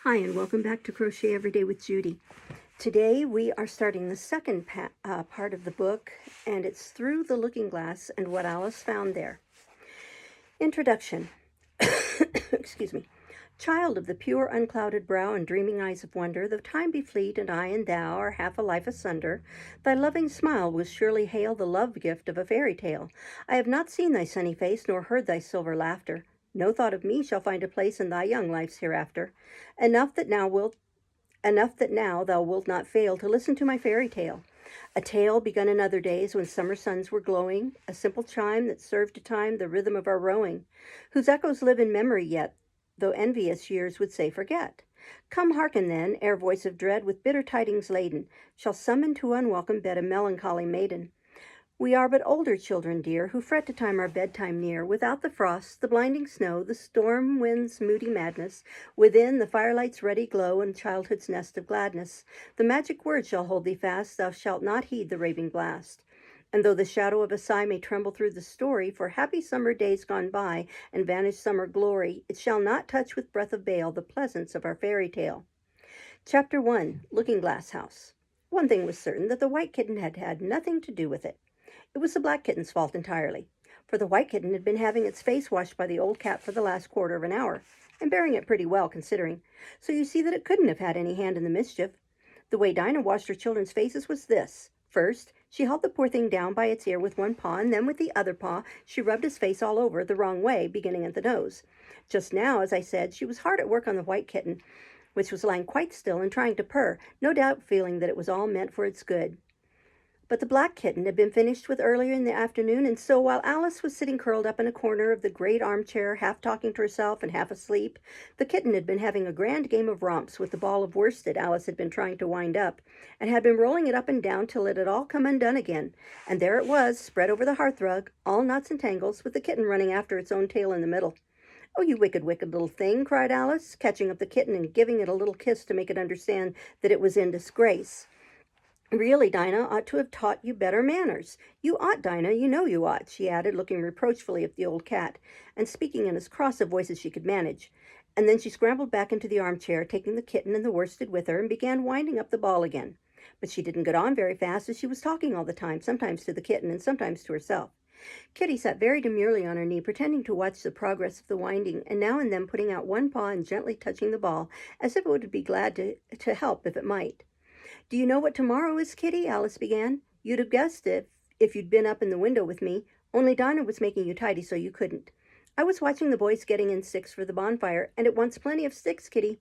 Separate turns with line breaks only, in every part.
Hi, and welcome back to Crochet Every Day with Judy. Today we are starting the second part of the book, and it's Through the Looking Glass and What Alice Found There. Introduction. Excuse me. Child of the pure unclouded brow and dreaming eyes of wonder, though time be fleet and I and thou are half a life asunder, thy loving smile will surely hail the love gift of a fairy tale. I have not seen thy sunny face, nor heard thy silver laughter. No thought of me shall find a place in thy young life's hereafter. Enough that now thou wilt not fail to listen to my fairy tale. A tale begun in other days when summer suns were glowing, a simple chime that served to time the rhythm of our rowing, whose echoes live in memory yet, though envious years would say forget. Come hearken then, ere voice of dread with bitter tidings laden shall summon to unwelcome bed a melancholy maiden. We are but older children dear, who fret to time our bedtime near, without the frost, the blinding snow, the storm wind's moody madness, within the firelight's ruddy glow and childhood's nest of gladness. The magic word shall hold thee fast, thou shalt not heed the raving blast. And though the shadow of a sigh may tremble through the story, for happy summer days gone by and vanished summer glory, it shall not touch with breath of bale the pleasance of our fairy tale. Chapter 1, Looking Glass House. One thing was certain, that the white kitten had had nothing to do with it. It was the black kitten's fault entirely, for the white kitten had been having its face washed by the old cat for the last quarter of an hour, and bearing it pretty well considering, so you see that it couldn't have had any hand in the mischief. The way Dinah washed her children's faces was this. First, she held the poor thing down by its ear with one paw, and then with the other paw she rubbed his face all over the wrong way, beginning at the nose. Just now, as I said, she was hard at work on the white kitten, which was lying quite still and trying to purr, no doubt feeling that it was all meant for its good. But the black kitten had been finished with earlier in the afternoon, and so while Alice was sitting curled up in a corner of the great armchair, half talking to herself and half asleep, the kitten had been having a grand game of romps with the ball of worsted Alice had been trying to wind up, and had been rolling it up and down till it had all come undone again, and there it was, spread over the hearthrug, all knots and tangles, with the kitten running after its own tail in the middle. "Oh, you wicked, wicked little thing," cried Alice, catching up the kitten and giving it a little kiss to make it understand that it was in disgrace. "Really, Dinah ought to have taught you better manners. You ought, Dinah, you know you ought," she added, looking reproachfully at the old cat, and speaking in as cross a voice as she could manage. And then she scrambled back into the armchair, taking the kitten and the worsted with her, and began winding up the ball again. But she didn't get on very fast, as she was talking all the time, sometimes to the kitten and sometimes to herself. Kitty sat very demurely on her knee, pretending to watch the progress of the winding, and now and then putting out one paw and gently touching the ball, as if it would be glad to help if it might. "Do you know what tomorrow is, Kitty?" Alice began. "You'd have guessed it if you'd been up in the window with me, only Dinah was making you tidy so you couldn't. I was watching the boys getting in sticks for the bonfire, and it wants plenty of sticks, Kitty.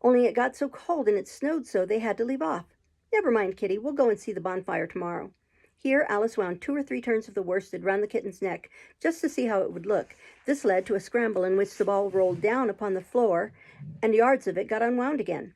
Only it got so cold and it snowed so they had to leave off. Never mind, Kitty, we'll go and see the bonfire tomorrow." Here Alice wound 2 or 3 turns of the worsted round the kitten's neck, just to see how it would look. This led to a scramble in which the ball rolled down upon the floor, and yards of it got unwound again.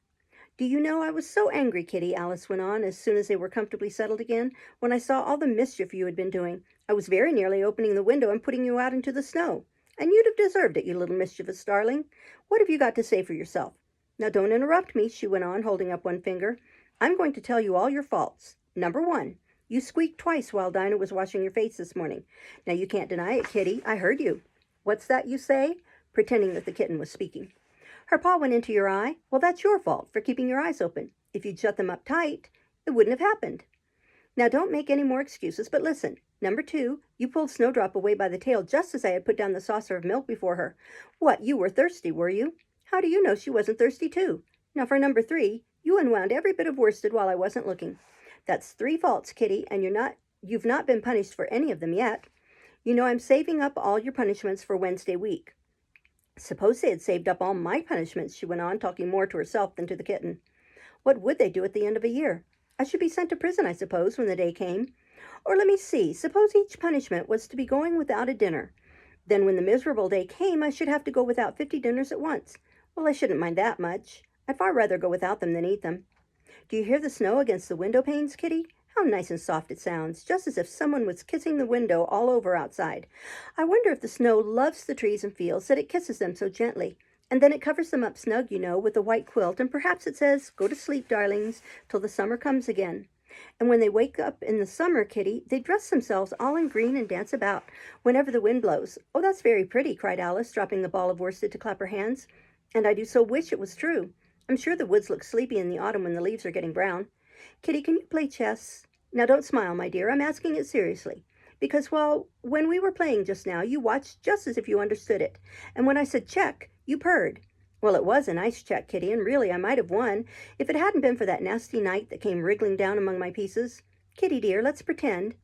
"Do you know, I was so angry, Kitty," Alice went on, as soon as they were comfortably settled again, "when I saw all the mischief you had been doing. I was very nearly opening the window and putting you out into the snow. And you'd have deserved it, you little mischievous darling. What have you got to say for yourself? Now don't interrupt me," she went on, holding up one finger. "I'm going to tell you all your faults. Number 1, you squeaked twice while Dinah was washing your face this morning. Now you can't deny it, Kitty. I heard you. What's that you say?" Pretending that the kitten was speaking. "Her paw went into your eye. Well, that's your fault for keeping your eyes open. If you'd shut them up tight, it wouldn't have happened. Now don't make any more excuses, but listen. Number 2, you pulled Snowdrop away by the tail just as I had put down the saucer of milk before her. What, you were thirsty, were you? How do you know she wasn't thirsty too? Now for number 3, you unwound every bit of worsted while I wasn't looking. That's 3 faults, Kitty, and you've not been punished for any of them yet. You know I'm saving up all your punishments for Wednesday week." "Suppose they had saved up all my punishments," she went on, talking more to herself than to the kitten. "What would they do at the end of a year? I should be sent to prison, I suppose, when the day came. Or let me see, suppose each punishment was to be going without a dinner. Then when the miserable day came, I should have to go without 50 dinners at once. Well, I shouldn't mind that much. I'd far rather go without them than eat them. Do you hear the snow against the window panes, Kitty? How nice and soft it sounds, just as if someone was kissing the window all over outside. I wonder if the snow loves the trees and fields that it kisses them so gently. And then it covers them up snug, you know, with a white quilt, and perhaps it says, 'Go to sleep, darlings, till the summer comes again.' And when they wake up in the summer, Kitty, they dress themselves all in green and dance about whenever the wind blows." "Oh, that's very pretty," cried Alice, dropping the ball of worsted to clap her hands. "And I do so wish it was true. I'm sure the woods look sleepy in the autumn when the leaves are getting brown. Kitty, can you play chess? Now don't smile, my dear. I'm asking it seriously. Because, well, when we were playing just now, you watched just as if you understood it. And when I said check, you purred. Well, it was a nice check, Kitty, and really I might have won if it hadn't been for that nasty knight that came wriggling down among my pieces. Kitty, dear, let's pretend.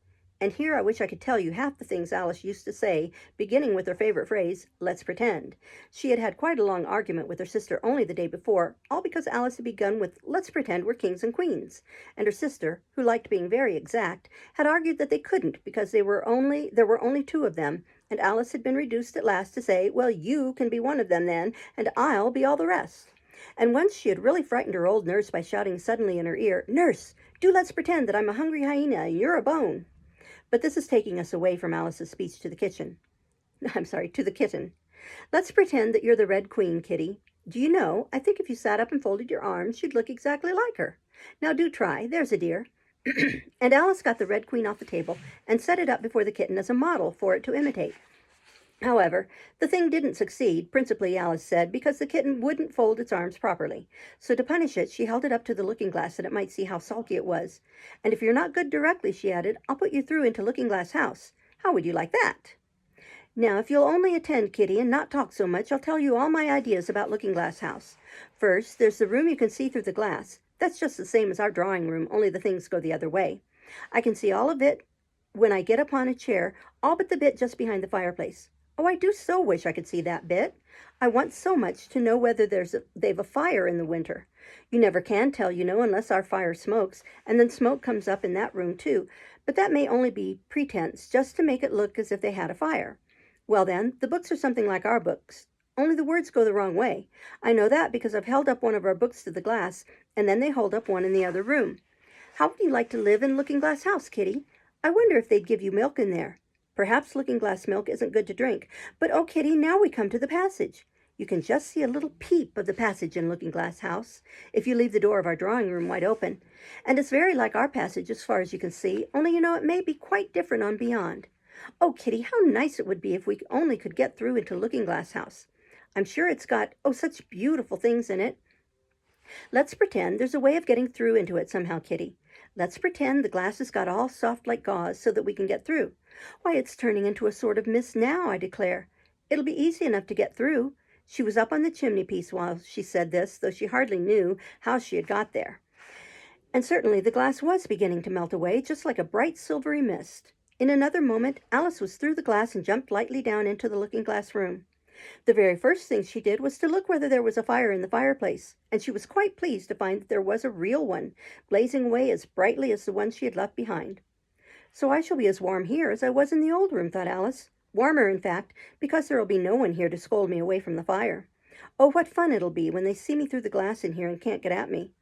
And here I wish I could tell you half the things Alice used to say, beginning with her favorite phrase, let's pretend. She had had quite a long argument with her sister only the day before, all because Alice had begun with, let's pretend we're kings and queens. And her sister, who liked being very exact, had argued that they couldn't because there were only two of them, and Alice had been reduced at last to say, well, you can be one of them then, and I'll be all the rest. And once she had really frightened her old nurse by shouting suddenly in her ear, Nurse, do let's pretend that I'm a hungry hyena and you're a bone. But this is taking us away from Alice's speech to the kitchen. To the kitten. Let's pretend that you're the Red Queen, Kitty. Do you know, I think if you sat up and folded your arms, you'd look exactly like her. Now do try, there's a dear. And Alice got the Red Queen off the table and set it up before the kitten as a model for it to imitate. However, the thing didn't succeed, principally, Alice said, because the kitten wouldn't fold its arms properly. So to punish it, she held it up to the looking-glass that it might see how sulky it was. And if you're not good directly, she added, I'll put you through into Looking-Glass House. How would you like that? Now, if you'll only attend, Kitty, and not talk so much, I'll tell you all my ideas about Looking-Glass House. First, there's the room you can see through the glass. That's just the same as our drawing room, only the things go the other way. I can see all of it when I get upon a chair, all but the bit just behind the fireplace. Oh, I do so wish I could see that bit. I want so much to know whether they've a fire in the winter. You never can tell, you know, unless our fire smokes, and then smoke comes up in that room too. But that may only be pretense, just to make it look as if they had a fire. Well then, the books are something like our books, only the words go the wrong way. I know that because I've held up one of our books to the glass, and then they hold up one in the other room. How would you like to live in Looking-Glass House, Kitty? I wonder if they'd give you milk in there. Perhaps Looking-Glass milk isn't good to drink, but oh, Kitty, now we come to the passage. You can just see a little peep of the passage in Looking-Glass House, if you leave the door of our drawing room wide open. And it's very like our passage as far as you can see, only you know it may be quite different on beyond. Oh, Kitty, how nice it would be if we only could get through into Looking-Glass House. I'm sure it's got, oh, such beautiful things in it. Let's pretend there's a way of getting through into it somehow, Kitty. Let's pretend the glass has got all soft like gauze so that we can get through. Why, it's turning into a sort of mist now, I declare. It'll be easy enough to get through. She was up on the chimney-piece while she said this, though she hardly knew how she had got there. And certainly the glass was beginning to melt away, just like a bright silvery mist. In another moment, Alice was through the glass and jumped lightly down into the looking-glass room. The very first thing she did was to look whether there was a fire in the fireplace, and she was quite pleased to find that there was a real one, blazing away as brightly as the one she had left behind. So I shall be as warm here as I was in the old room, thought Alice. Warmer, in fact, because there will be no one here to scold me away from the fire. Oh, what fun it'll be when they see me through the glass in here and can't get at me.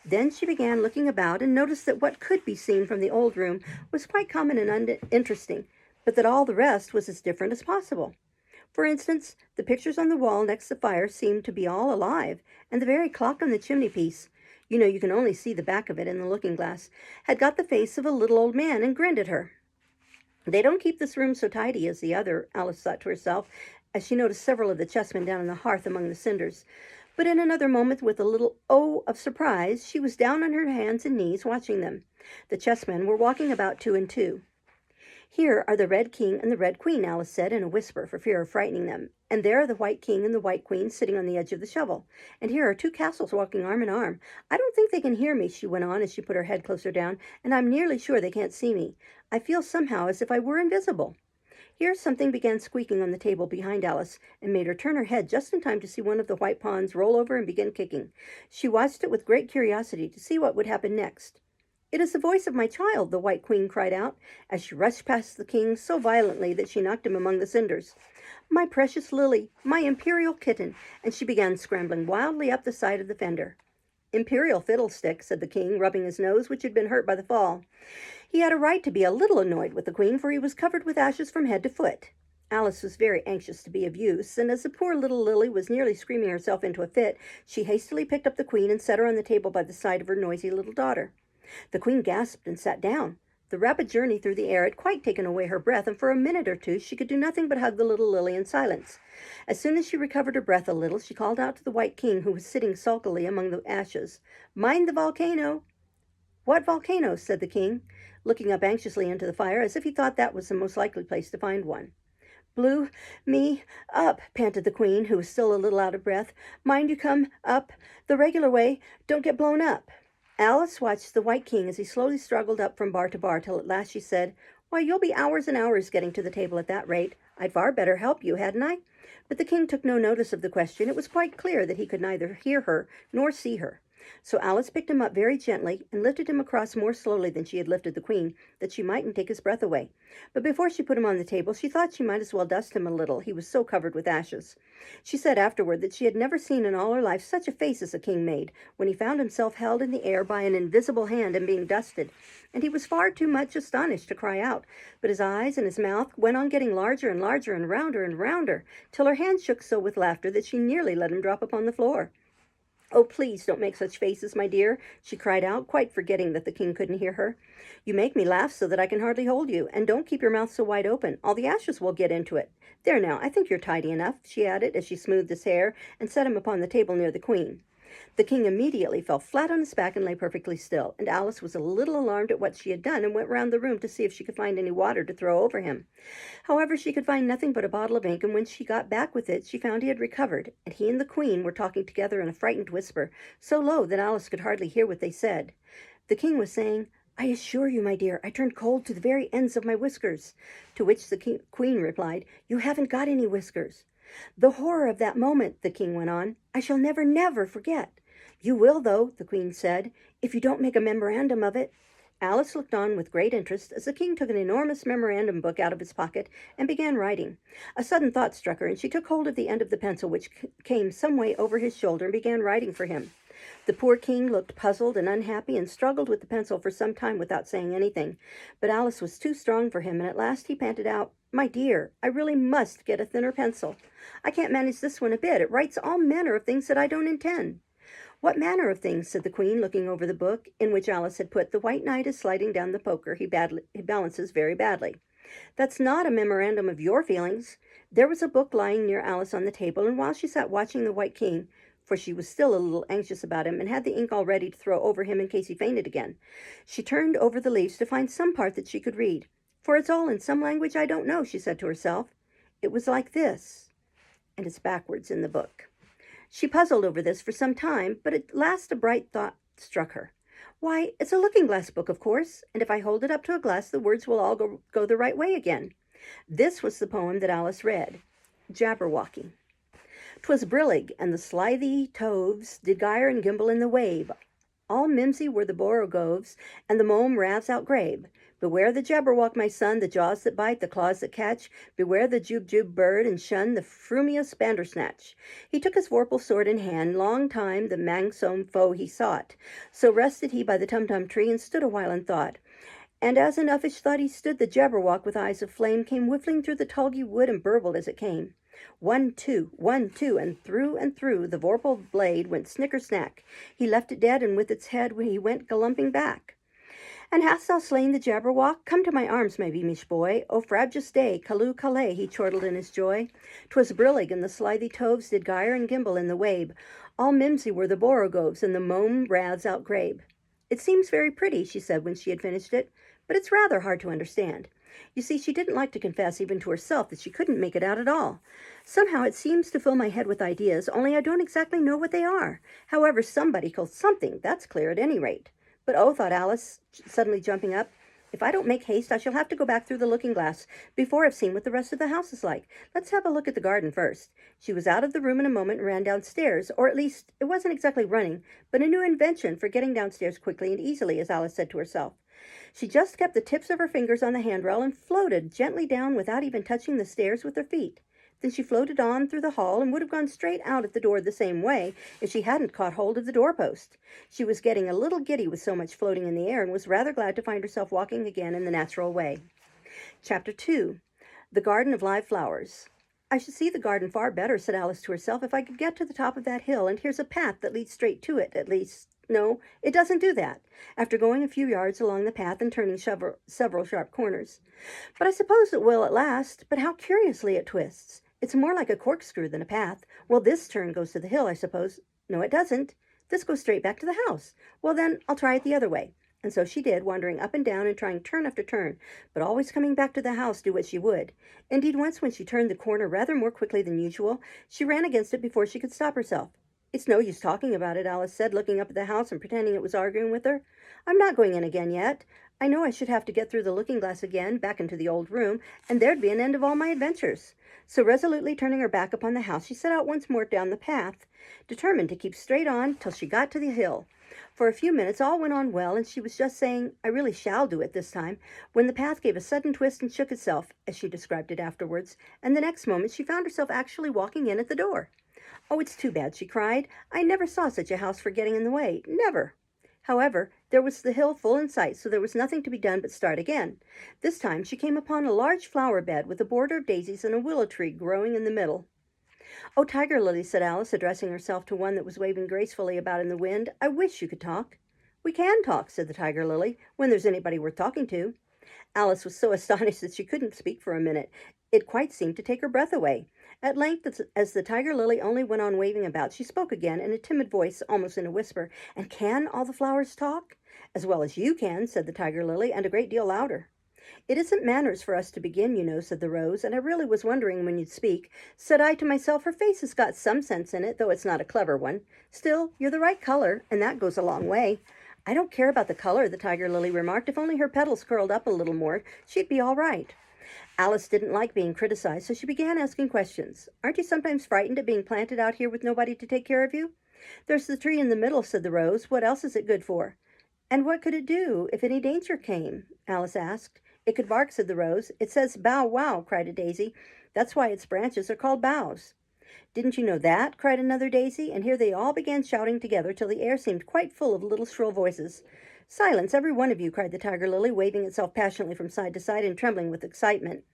Then she began looking about and noticed that what could be seen from the old room was quite common and uninteresting, but that all the rest was as different as possible. For instance, the pictures on the wall next the fire seemed to be all alive, and the very clock on the chimney-piece, you know you can only see the back of it in the looking-glass, had got the face of a little old man and grinned at her. They don't keep this room so tidy as the other, Alice thought to herself, as she noticed several of the chessmen down on the hearth among the cinders. But in another moment, with a little "oh" of surprise, she was down on her hands and knees watching them. The chessmen were walking about 2 and 2. Here are the Red King and the Red Queen, Alice said in a whisper for fear of frightening them. And there are the White King and the White Queen sitting on the edge of the shovel. And here are 2 castles walking arm in arm. I don't think they can hear me, she went on as she put her head closer down, and I'm nearly sure they can't see me. I feel somehow as if I were invisible. Here something began squeaking on the table behind Alice, and made her turn her head just in time to see one of the white pawns roll over and begin kicking. She watched it with great curiosity to see what would happen next. It is the voice of my child, the White Queen cried out, as she rushed past the king so violently that she knocked him among the cinders. My precious Lily, my imperial kitten, and she began scrambling wildly up the side of the fender. Imperial fiddlestick, said the king, rubbing his nose, which had been hurt by the fall. He had a right to be a little annoyed with the queen, for he was covered with ashes from head to foot. Alice was very anxious to be of use, and as the poor little Lily was nearly screaming herself into a fit, she hastily picked up the queen and set her on the table by the side of her noisy little daughter. The queen gasped and sat down. The rapid journey through the air had quite taken away her breath, and for a minute or two she could do nothing but hug the little lily in silence. As soon as she recovered her breath a little, she called out to the White King, who was sitting sulkily among the ashes, "Mind the volcano!" "What volcano?" said the king, looking up anxiously into the fire, as if he thought that was the most likely place to find one. "Blew me up," panted the queen, who was still a little out of breath. "Mind you come up the regular way. Don't get blown up." Alice watched the White King as he slowly struggled up from bar to bar, till at last she said, "Why, you'll be hours and hours getting to the table at that rate. I'd far better help you, hadn't I?" But the king took no notice of the question. It was quite clear that he could neither hear her nor see her. So Alice picked him up very gently and lifted him across more slowly than she had lifted the queen, that she mightn't take his breath away. But before she put him on the table, she thought she might as well dust him a little, he was so covered with ashes. She said afterward that she had never seen in all her life such a face as the king made when he found himself held in the air by an invisible hand and being dusted, and he was far too much astonished to cry out, but his eyes and his mouth went on getting larger and larger and rounder, till her hand shook so with laughter that she nearly let him drop upon the floor. "Oh, please don't make such faces, my dear," she cried out, quite forgetting that the king couldn't hear her. "You make me laugh so that I can hardly hold you, and don't keep your mouth so wide open. All the ashes will get into it. There now, I think you're tidy enough," she added, as she smoothed his hair and set him upon the table near the queen. The king immediately fell flat on his back and lay perfectly still, and Alice was a little alarmed at what she had done and went round the room to see if she could find any water to throw over him. However, she could find nothing but a bottle of ink, and when she got back with it, she found he had recovered, and he and the queen were talking together in a frightened whisper, so low that Alice could hardly hear what they said. The king was saying, "I assure you, my dear, I turned cold to the very ends of my whiskers," to which the queen replied, "You haven't got any whiskers." "The horror of that moment," the king went on, "I shall never, never forget." "You will, though," the queen said, "if you don't make a memorandum of it." Alice looked on with great interest as the king took an enormous memorandum book out of his pocket and began writing. A sudden thought struck her, and she took hold of the end of the pencil, which came some way over his shoulder, and began writing for him. The poor king looked puzzled and unhappy and struggled with the pencil for some time without saying anything. But Alice was too strong for him, and at last he panted out, "My dear, I really must get a thinner pencil. I can't manage this one a bit. It writes all manner of things that I don't intend." "What manner of things?" said the queen, looking over the book, in which Alice had put, "The White Knight is sliding down the poker. He balances very badly." "That's not a memorandum of your feelings." There was a book lying near Alice on the table, and while she sat watching the White King, for she was still a little anxious about him and had the ink all ready to throw over him in case he fainted again, she turned over the leaves to find some part that she could read. "For it's all in some language I don't know," she said to herself. "It was like this," and it's backwards in the book. She puzzled over this for some time, but at last a bright thought struck her. "Why, it's a looking-glass book, of course, and if I hold it up to a glass, the words will all go the right way again." This was the poem that Alice read. Jabberwocky. "'Twas brillig, and the slithy toves did gyre and gimble in the wabe. All mimsy were the borogoves, and the mome raths outgrabe. Beware the Jabberwock, my son, the jaws that bite, the claws that catch. Beware the Jubjub bird, and shun the frumious Bandersnatch. He took his vorpal sword in hand, long time the manxome foe he sought. So rested he by the Tumtum tree, and stood a while in thought. And as in uffish thought he stood, the Jabberwock with eyes of flame came whiffling through the tulgey wood and burbled as it came. 1, 2, 1, 2, and through the vorpal blade went snicker-snack. He left it dead, and with its head he went galumping back. And hast thou slain the Jabberwock? Come to my arms, my beamish boy. O frabjous day, callooh callay, he chortled in his joy. 'Twas brillig, and the slithy toves did gyre and gimble in the wabe. All mimsy were the borogoves, and the mome raths outgrabe. It seems very pretty, she said when she had finished it, but it's rather hard to understand. You see, she didn't like to confess even to herself that she couldn't make it out at all. Somehow it seems to fill my head with ideas, only I don't exactly know what they are. However, somebody calls something, that's clear at any rate. But oh, thought Alice, suddenly jumping up, if I don't make haste, I shall have to go back through the looking-glass before I've seen what the rest of the house is like. Let's have a look at the garden first. She was out of the room in a moment and ran downstairs, or at least it wasn't exactly running, but a new invention for getting downstairs quickly and easily, as Alice said to herself. She just kept the tips of her fingers on the handrail and floated gently down without even touching the stairs with her feet. Then she floated on through the hall and would have gone straight out at the door the same way if she hadn't caught hold of the doorpost. She was getting a little giddy with so much floating in the air and was rather glad to find herself walking again in the natural way. Chapter 2. The Garden of Live Flowers. "I should see the garden far better," said Alice to herself, "if I could get to the top of that hill, and here's a path that leads straight to it, at least, No, it doesn't do that, after going a few yards along the path and turning several sharp corners. But I suppose it will at last. But how curiously it twists. It's more like a corkscrew than a path. Well, this turn goes to the hill, I suppose. No, it doesn't. This goes straight back to the house. Well, then, I'll try it the other way. And so she did, wandering up and down and trying turn after turn, but always coming back to the house, do what she would. Indeed, once when she turned the corner rather more quickly than usual, she ran against it before she could stop herself. It's no use talking about it, Alice said, looking up at the house and pretending it was arguing with her. I'm not going in again yet. I know I should have to get through the looking-glass again, back into the old room, and there'd be an end of all my adventures. So resolutely turning her back upon the house, she set out once more down the path, determined to keep straight on till she got to the hill. For a few minutes all went on well, and she was just saying, I really shall do it this time, when the path gave a sudden twist and shook itself, as she described it afterwards, and the next moment she found herself actually walking in at the door. Oh, it's too bad, she cried. I never saw such a house for getting in the way. Never. However, there was the hill full in sight, so there was nothing to be done but start again. This time she came upon a large flower bed with a border of daisies and a willow tree growing in the middle. Oh, Tiger Lily, said Alice, addressing herself to one that was waving gracefully about in the wind, I wish you could talk. We can talk, said the Tiger Lily, when there's anybody worth talking to. Alice was so astonished that she couldn't speak for a minute. It quite seemed to take her breath away. At length, as the Tiger Lily only went on waving about, she spoke again in a timid voice, almost in a whisper. And can all the flowers talk? As well as you can, said the Tiger Lily, and a great deal louder. It isn't manners for us to begin, you know, said the Rose, and I really was wondering when you'd speak. Said I to myself, her face has got some sense in it, though it's not a clever one. Still, you're the right color, and that goes a long way. I don't care about the color, the Tiger Lily remarked. If only her petals curled up a little more, she'd be all right. Alice didn't like being criticized, so she began asking questions. Aren't you sometimes frightened at being planted out here with nobody to take care of you? There's the tree in the middle, said the Rose. What else is it good for? And what could it do if any danger came? Alice asked. It could bark, said the Rose. It says bow wow, cried a daisy. That's why its branches are called boughs. Didn't you know that? Cried another daisy, and here they all began shouting together till the air seemed quite full of little shrill voices. Silence, every one of you, cried the Tiger Lily, waving itself passionately from side to side and trembling with excitement.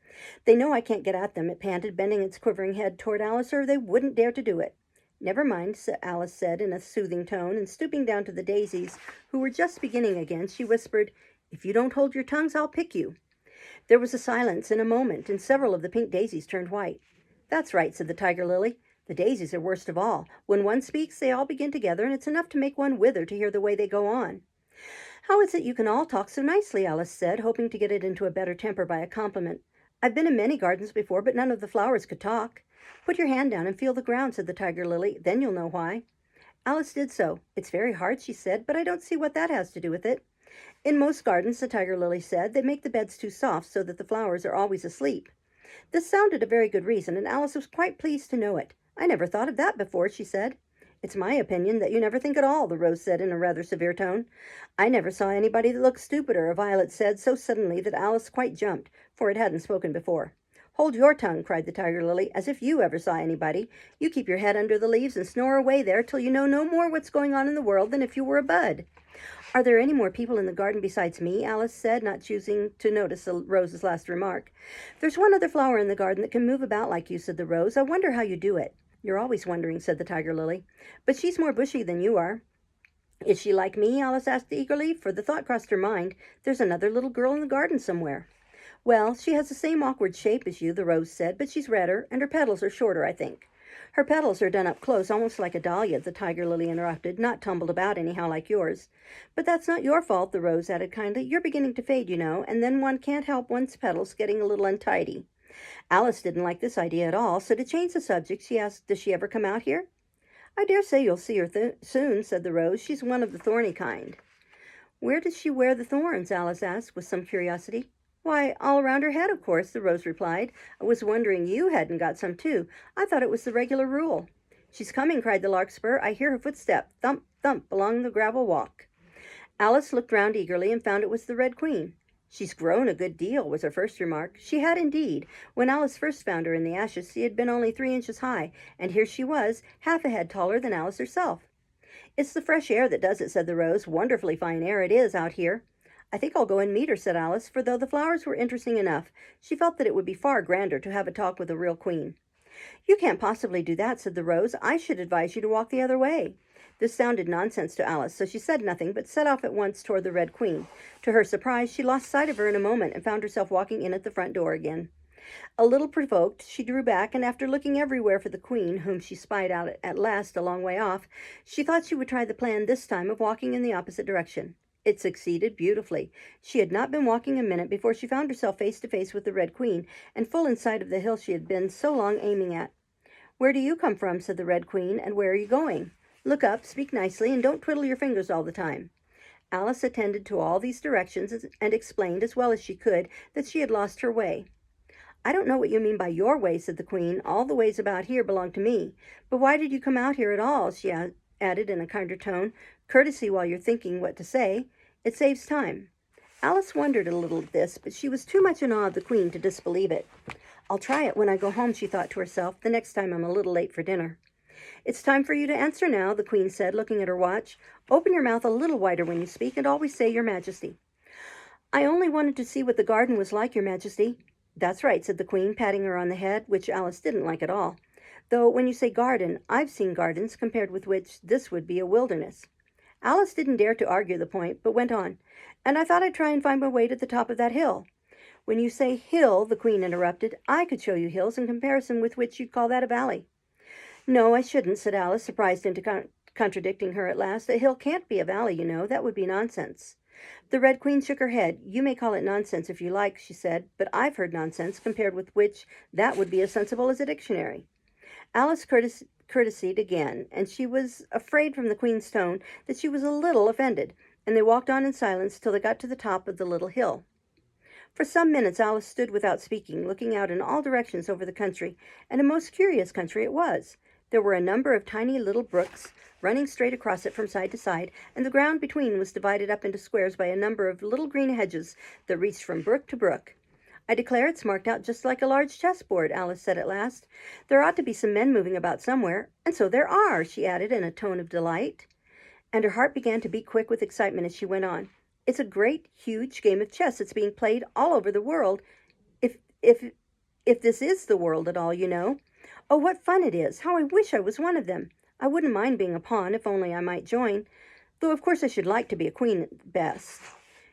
They know I can't get at them, it panted, bending its quivering head toward Alice, or they wouldn't dare to do it. Never mind, Alice said in a soothing tone, and stooping down to the daisies, who were just beginning again, she whispered, If you don't hold your tongues, I'll pick you. There was a silence in a moment, and several of the pink daisies turned white. That's right, said the Tiger Lily. The daisies are worst of all. When one speaks, they all begin together, and it's enough to make one wither to hear the way they go on. How is it you can all talk so nicely? Alice said, hoping to get it into a better temper by a compliment. I've been in many gardens before, but none of the flowers could talk. Put your hand down and feel the ground, said the Tiger Lily. Then you'll know why. Alice did so. It's very hard, she said, but I don't see what that has to do with it. In most gardens, the Tiger Lily said, they make the beds too soft so that the flowers are always asleep. This sounded a very good reason, and Alice was quite pleased to know it. I never thought of that before, she said. It's my opinion that you never think at all, the Rose said in a rather severe tone. I never saw anybody that looked stupider, Violet said so suddenly that Alice quite jumped, for it hadn't spoken before. Hold your tongue, cried the Tiger Lily, as if you ever saw anybody. You keep your head under the leaves and snore away there till you know no more what's going on in the world than if you were a bud. Are there any more people in the garden besides me? Alice said, not choosing to notice the Rose's last remark. There's one other flower in the garden that can move about like you, said the Rose. I wonder how you do it. You're always wondering, said the Tiger Lily. But she's more bushy than you are. Is she like me? Alice asked eagerly, for the thought crossed her mind. There's another little girl in the garden somewhere. Well, she has the same awkward shape as you, the Rose said, but she's redder, and her petals are shorter, I think. Her petals are done up close, almost like a dahlia, the Tiger Lily interrupted, not tumbled about anyhow like yours. But that's not your fault, the Rose added kindly. You're beginning to fade, you know, and then one can't help one's petals getting a little untidy. Alice didn't like this idea at all, so to change the subject, she asked, Does she ever come out here? I dare say you'll see her soon, said the Rose. She's one of the thorny kind. Where does she wear the thorns? Alice asked with some curiosity. Why, all around her head, of course, the Rose replied. I was wondering you hadn't got some, too. I thought it was the regular rule. She's coming, cried the Larkspur. I hear her footstep, thump, thump, along the gravel walk. Alice looked round eagerly and found it was the Red Queen. She's grown a good deal, was her first remark. She had indeed. When Alice first found her in the ashes, she had been only 3 inches high, and here she was, half a head taller than Alice herself. It's the fresh air that does it, said the Rose. Wonderfully fine air it is out here. I think I'll go and meet her, said Alice, for though the flowers were interesting enough, she felt that it would be far grander to have a talk with a real queen. You can't possibly do that, said the Rose. I should advise you to walk the other way. This sounded nonsense to Alice, so she said nothing, but set off at once toward the Red Queen. To her surprise, she lost sight of her in a moment and found herself walking in at the front door again. A little provoked, she drew back, and after looking everywhere for the Queen, whom she spied out at last a long way off, she thought she would try the plan this time of walking in the opposite direction. It succeeded beautifully. She had not been walking a minute before she found herself face to face with the Red Queen, and full in sight of the hill she had been so long aiming at. "Where do you come from?" said the Red Queen, "and where are you going? Look up, speak nicely, and don't twiddle your fingers all the time." Alice attended to all these directions and explained as well as she could that she had lost her way. "I don't know what you mean by your way," said the Queen. "All the ways about here belong to me. But why did you come out here at all?" she added in a kinder tone. "Courtesy while you're thinking what to say. It saves time." Alice wondered a little at this, but she was too much in awe of the Queen to disbelieve it. "I'll try it when I go home," she thought to herself, "the next time I'm a little late for dinner." "It's time for you to answer now," the Queen said, looking at her watch. "Open your mouth a little wider when you speak, and always say 'Your Majesty.'" "I only wanted to see what the garden was like, Your Majesty." "That's right," said the Queen, patting her on the head, which Alice didn't like at all. "Though when you say garden, I've seen gardens compared with which this would be a wilderness." Alice didn't dare to argue the point, but went on. "And I thought I'd try and find my way to the top of that hill." "When you say hill," the Queen interrupted, "I could show you hills in comparison with which you'd call that a valley." "No, I shouldn't," said Alice, surprised into contradicting her at last. "A hill can't be a valley, you know. That would be nonsense." The Red Queen shook her head. "You may call it nonsense if you like," she said, "but I've heard nonsense, compared with which that would be as sensible as a dictionary." Alice courtesied again, and she was afraid from the Queen's tone that she was a little offended, and they walked on in silence till they got to the top of the little hill. For some minutes Alice stood without speaking, looking out in all directions over the country, and a most curious country it was. There were a number of tiny little brooks running straight across it from side to side, and the ground between was divided up into squares by a number of little green hedges that reached from brook to brook. "I declare it's marked out just like a large chessboard," Alice said at last. "There ought to be some men moving about somewhere, and so there are," she added in a tone of delight. And her heart began to beat quick with excitement as she went on. "It's a great, huge game of chess that's being played all over the world, if if if this is the world at all, you know. Oh, what fun it is! How I wish I was one of them! I wouldn't mind being a pawn, if only I might join, though of course I should like to be a queen at best."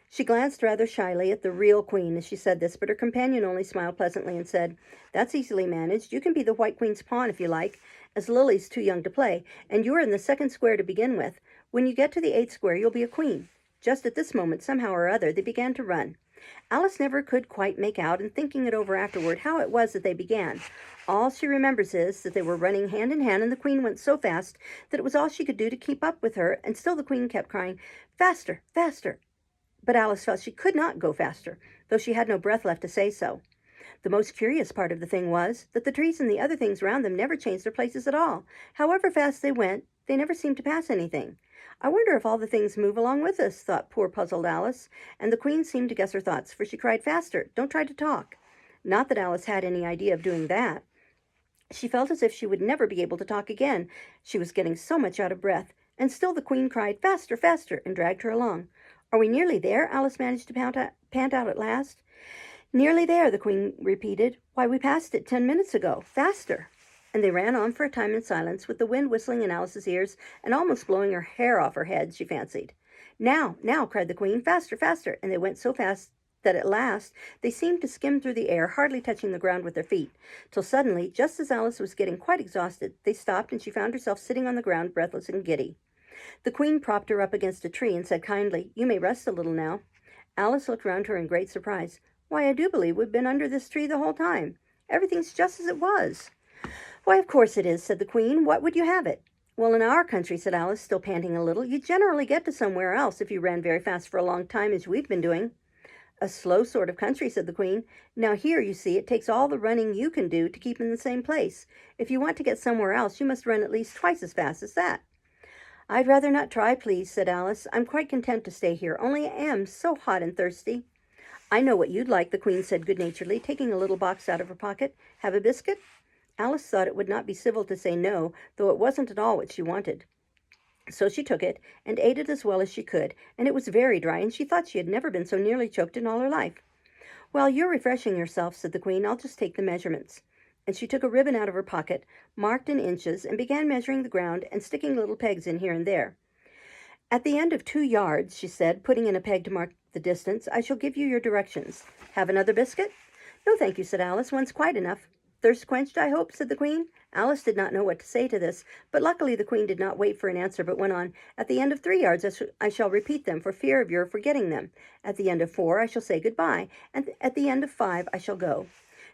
She glanced rather shyly at the real Queen as she said this, but her companion only smiled pleasantly and said, "That's easily managed. You can be the White Queen's pawn if you like, as Lily's too young to play, and you're in the second square to begin with. When you get to the 8th square, you'll be a queen." Just at this moment, somehow or other, they began to run. Alice never could quite make out, in thinking it over afterward, how it was that they began. All she remembers is that they were running hand in hand, and the Queen went so fast that it was all she could do to keep up with her, and still the Queen kept crying, "Faster, faster!" But Alice felt she could not go faster, though she had no breath left to say so. The most curious part of the thing was that the trees and the other things round them never changed their places at all. However fast they went, they never seemed to pass anything. "I wonder if all the things move along with us," thought poor puzzled Alice, and the Queen seemed to guess her thoughts, for she cried, "Faster! Don't try to talk." Not that Alice had any idea of doing that. She felt as if she would never be able to talk again. She was getting so much out of breath, and still the Queen cried, "Faster, faster!" and dragged her along. "Are we nearly there?" Alice managed to pant out at last. "Nearly there," the Queen repeated. "Why, we passed it 10 minutes ago. Faster!" And they ran on for a time in silence, with the wind whistling in Alice's ears and almost blowing her hair off her head, she fancied. "Now, now!" cried the Queen. "Faster, faster!" And they went so fast that at last they seemed to skim through the air, hardly touching the ground with their feet, till suddenly, just as Alice was getting quite exhausted, they stopped, and she found herself sitting on the ground, breathless and giddy. The Queen propped her up against a tree and said kindly, "You may rest a little now." Alice looked round her in great surprise. "Why, I do believe we've been under this tree the whole time. Everything's just as it was." "Why, of course it is," said the Queen. "What would you have it?" "Well, in our country," said Alice, still panting a little, "you generally get to somewhere else if you ran very fast for a long time, as we've been doing." "A slow sort of country," said the Queen. "Now here, you see, it takes all the running you can do to keep in the same place. If you want to get somewhere else, you must run at least twice as fast as that." "I'd rather not try, please," said Alice. "I'm quite content to stay here, only I am so hot and thirsty." "I know what you'd like," the Queen said good-naturedly, taking a little box out of her pocket. "Have a biscuit?" Alice thought it would not be civil to say no, though it wasn't at all what she wanted. So she took it, and ate it as well as she could, and it was very dry, and she thought she had never been so nearly choked in all her life. "While you're refreshing yourself," said the Queen, "I'll just take the measurements." and she took a ribbon out of her pocket, marked in inches, and began measuring the ground and sticking little pegs in here and there. "At the end of 2 yards," she said, putting in a peg to mark the distance, "I shall give you your directions. Have another biscuit?" "No, thank you," said Alice. "One's quite enough." "Thirst quenched, I hope?" said the Queen. Alice did not know what to say to this, but luckily the Queen did not wait for an answer, but went on. "At the end of 3 yards I shall repeat them, for fear of your forgetting them. At the end of 4 I shall say goodbye, and at the end of 5 I shall go."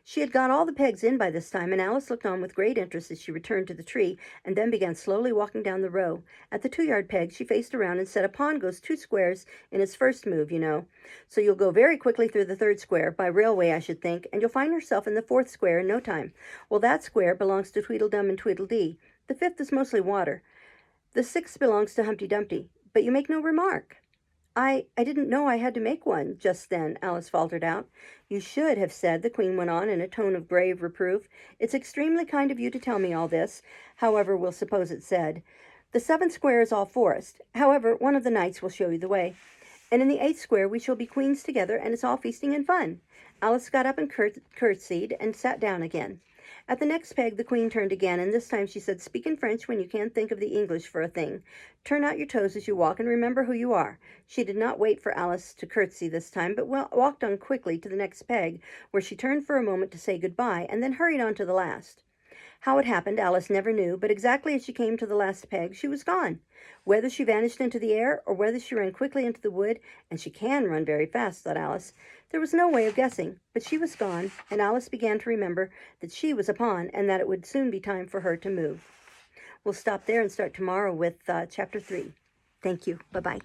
She had got all the pegs in by this time, and Alice looked on with great interest as she returned to the tree, and then began slowly walking down the row. At the 2-yard peg she faced around and said, "A pawn goes 2 squares in its first move, you know. So you'll go very quickly through the 3rd square, by railway I should think, and you'll find yourself in the 4th square in no time. Well, that square belongs to Tweedledum and Tweedledee. The 5th is mostly water. The 6th belongs to Humpty Dumpty. But you make no remark." I didn't know I had to make one just then," Alice faltered out. "You should have said," the Queen went on in a tone of grave reproof. "It's extremely kind of you to tell me all this. However, we'll suppose it said. The 7th square is all forest. However, one of the knights will show you the way. And in the 8th square we shall be queens together, and it's all feasting and fun." Alice got up and curtsied and sat down again. At the next peg the Queen turned again, and this time she said, "Speak in French when you can't think of the English for a thing. Turn out your toes as you walk, and remember who you are." She did not wait for Alice to curtsy this time, but walked on quickly to the next peg, where she turned for a moment to say goodbye, and then hurried on to the last. How it happened, Alice never knew, but exactly as she came to the last peg, she was gone. Whether she vanished into the air, or whether she ran quickly into the wood, and she can run very fast, thought Alice, there was no way of guessing, but she was gone, and Alice began to remember that she was a pawn, and that it would soon be time for her to move. We'll stop there and start tomorrow with Chapter 3. Thank you. Bye-bye.